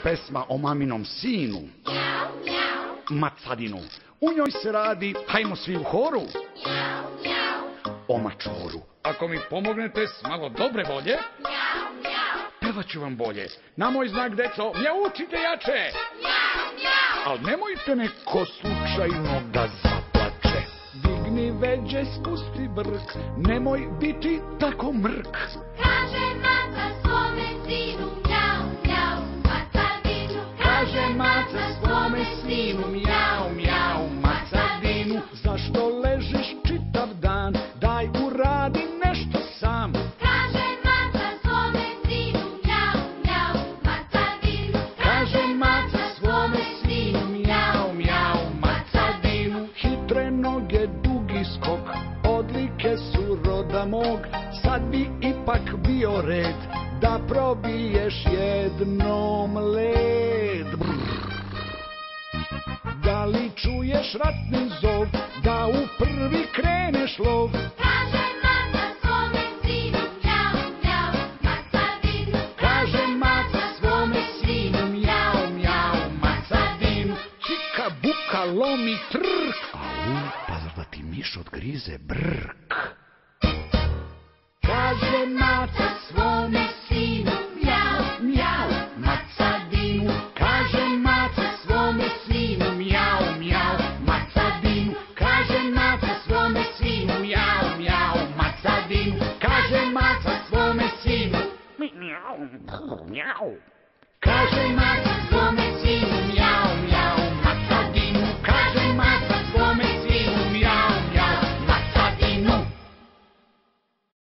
pesma o maminom sinu, Macadinu. U njoj se radi, hajmo svi u horu, o mačoru. Ako mi pomognete s malo dobre volje, pevat ću vam bolje. Na moj znak, deco, mjaučite jače. Al nemojte neko slučajno da zaplače. Digni veđe, spusti brk, nemoj biti tako mrk. Kaže maca svome sinu, mjau, mjau, Macadinu. Kaže maca svome sinu, mjau, mjau, Macadinu. Zašto ležiš čitav dan, daj uradi nešto sam. Kaže maca svome sinu, mjau, mjau, Macadinu. Kaže maca svome sinu, mjau, mjau, Macadinu. Hitre noge, dugi skok, odlike su roda mog. Sad bi ipak bio red da probiješ jednom led. Da li čuješ ratni zov, da u prvi kreneš lov? Kaže maca svome sinu, mjau, mjau, Macadinu. Kaže maca svome sinu, mjau, mjau, Macadinu. Čika buka lomi trk, au, pa zar da ti miš odgrize brk? Kaže maca svome sinu, mjau, mjau, Macadinu. Kaže maca svome sinu, mjau, mjau, Macadinu. Kaže maca svome sinu, mjau, mjau, Macadinu. Kaže maca svome sinu, mjau, mjau. Kaže maca